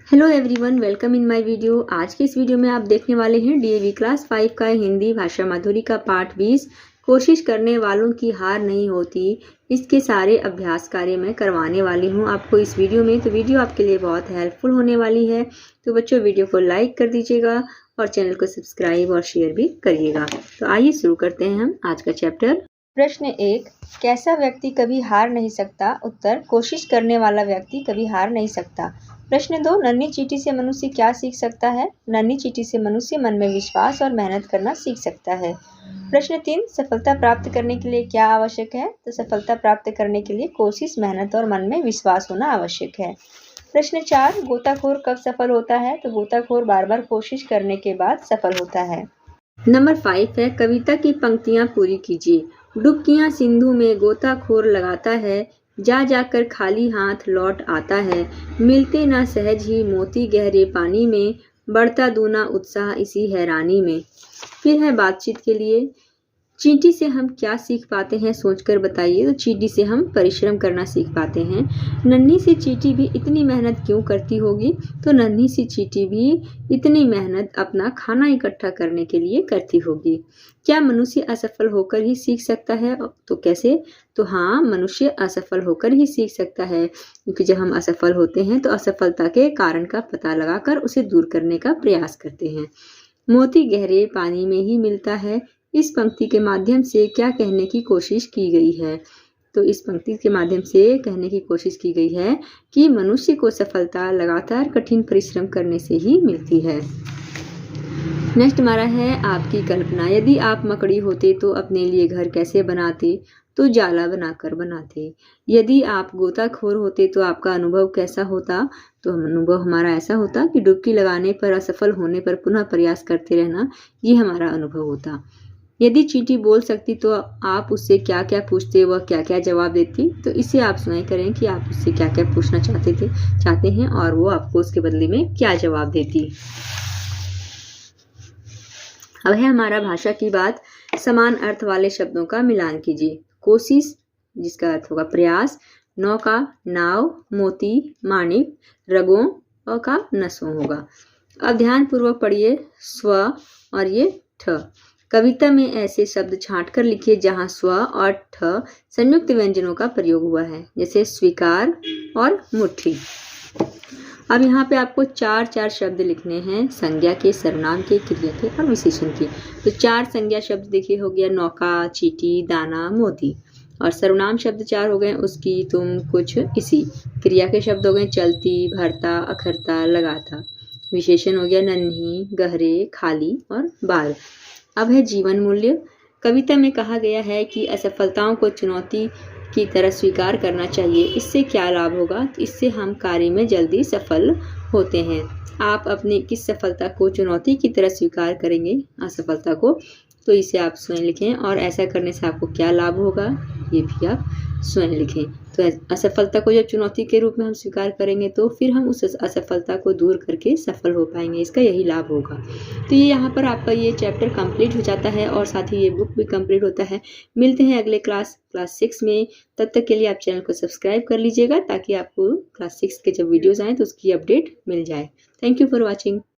Hello everyone, welcome in my video. आज के इस वीडियो में आप देखने वाले हैं डीएवी क्लास 5 का हिंदी भाषा माधुरी का पाठ 20 कोशिश करने वालों की हार नहीं होती। इसके सारे अभ्यास कार्य मैं करवाने वाली हूं आपको इस वीडियो में। तो वीडियो आपके लिए बहुत हेल्पफुल होने वाली है। तो बच्चों, वीडियो को लाइक कर दीजिएगा और चैनल को सब्सक्राइब और शेयर भी करिएगा। तो आइए शुरू करते हैं हम आज का चैप्टर। प्रश्न 1, कैसा व्यक्ति कभी हार नहीं सकता? उत्तर, कोशिश करने वाला व्यक्ति कभी हार नहीं सकता। प्रश्न 2, नन्ही चींटी से मनुष्य क्या सीख सकता है? नन्ही चींटी से मनुष्य मन में विश्वास और मेहनत करना सीख सकता है। प्रश्न 3, सफलता प्राप्त करने के लिए क्या आवश्यक है? तो सफलता प्राप्त करने के लिए कोशिश, मेहनत और मन में विश्वास होना आवश्यक है। प्रश्न 4, गोताखोर कब सफल होता है? तो गोताखोर बार बार कोशिश करने के बाद सफल होता है। नंबर 5 है, कविता की पंक्तियां पूरी कीजिए। डुबकियां सिंधु में गोताखोर लगाता है, जा जाकर खाली हाथ लौट आता है। मिलते ना सहज ही मोती गहरे पानी में, बढ़ता दूना उत्साह इसी हैरानी में। फिर है बातचीत के लिए, चींटी से हम क्या सीख पाते हैं सोचकर बताइए। तो चींटी से हम परिश्रम करना सीख पाते हैं। नन्ही सी चींटी भी इतनी मेहनत क्यों करती होगी? तो नन्ही सी चींटी भी इतनी मेहनत अपना खाना इकट्ठा करने के लिए करती होगी। क्या मनुष्य असफल होकर ही सीख सकता है? तो कैसे? तो हाँ, मनुष्य असफल होकर ही सीख सकता है, क्योंकि जब हम असफल होते हैं तो असफलता के कारण का पता लगाकर उसे दूर करने का प्रयास करते हैं। मोती गहरे पानी में ही मिलता है। इस पंक्ति के माध्यम से क्या कहने की कोशिश की गई है? तो इस पंक्ति के माध्यम से कहने की कोशिश की गई है कि मनुष्य को सफलता लगातार कठिन परिश्रम करने से ही मिलती है। नेक्स्ट हमारा है आपकी कल्पना। यदि आप मकड़ी होते तो अपने लिए घर कैसे बनाते? तो जाला बनाकर बनाते। यदि आप गोताखोर होते तो आपका अनुभव कैसा होता? तो अनुभव हमारा ऐसा होता कि डुबकी लगाने पर, असफल होने पर पुनः प्रयास करते रहना, ये हमारा अनुभव होता। यदि चींटी बोल सकती तो आप उससे क्या क्या पूछते, वह क्या क्या जवाब देती? तो इसे आप स्वयं करें कि आप उससे क्या क्या पूछना चाहते हैं और वो आपको उसके बदले में क्या जवाब देती। अब है हमारा भाषा की बात। समान अर्थ वाले शब्दों का मिलान कीजिए। कोशिश, जिसका अर्थ होगा प्रयास। नौका, नाव। मोती, माणिक। रगों का नसों होगा। अब ध्यान पूर्वक पढ़िए स्व और ये ठ। कविता में ऐसे शब्द छांट कर लिखिए जहां स्व और ठ संयुक्त व्यंजनों का प्रयोग हुआ है, जैसे स्वीकार और मुट्ठी। अब यहाँ पे आपको चार शब्द लिखने हैं, संज्ञा के, सर्वनाम के, क्रिया के और विशेषण के। तो 4 संज्ञा शब्द देखिए हो गया नौका, चींटी, दाना, मोती। और सर्वनाम शब्द 4 हो गए उसकी, तुम, कुछ, इसी। क्रिया के शब्द हो गए चलती, भरता, अखरता, लगाता। विशेषण हो गया नन्ही, गहरे, खाली और बार। अब है जीवन मूल्य। कविता में कहा गया है कि असफलताओं को चुनौती की तरह स्वीकार करना चाहिए। इससे क्या लाभ होगा? तो इससे हम कार्य में जल्दी सफल होते हैं। आप अपनी किस सफलता को चुनौती की तरह स्वीकार करेंगे, असफलता को? तो इसे आप स्वयं लिखें और ऐसा करने से आपको क्या लाभ होगा, ये भी आप स्वयं लिखें। तो असफलता को जब चुनौती के रूप में हम स्वीकार करेंगे तो फिर हम उस असफलता को दूर करके सफल हो पाएंगे, इसका यही लाभ होगा। तो ये यहाँ पर आपका ये चैप्टर कंप्लीट हो जाता है और साथ ही ये बुक भी कंप्लीट होता है। मिलते हैं अगले क्लास 6 में। तब तक के लिए आप चैनल को सब्सक्राइब कर लीजिएगा ताकि आपको क्लास 6 के जब वीडियोज़ आएँ तो उसकी अपडेट मिल जाए। Thank you for watching.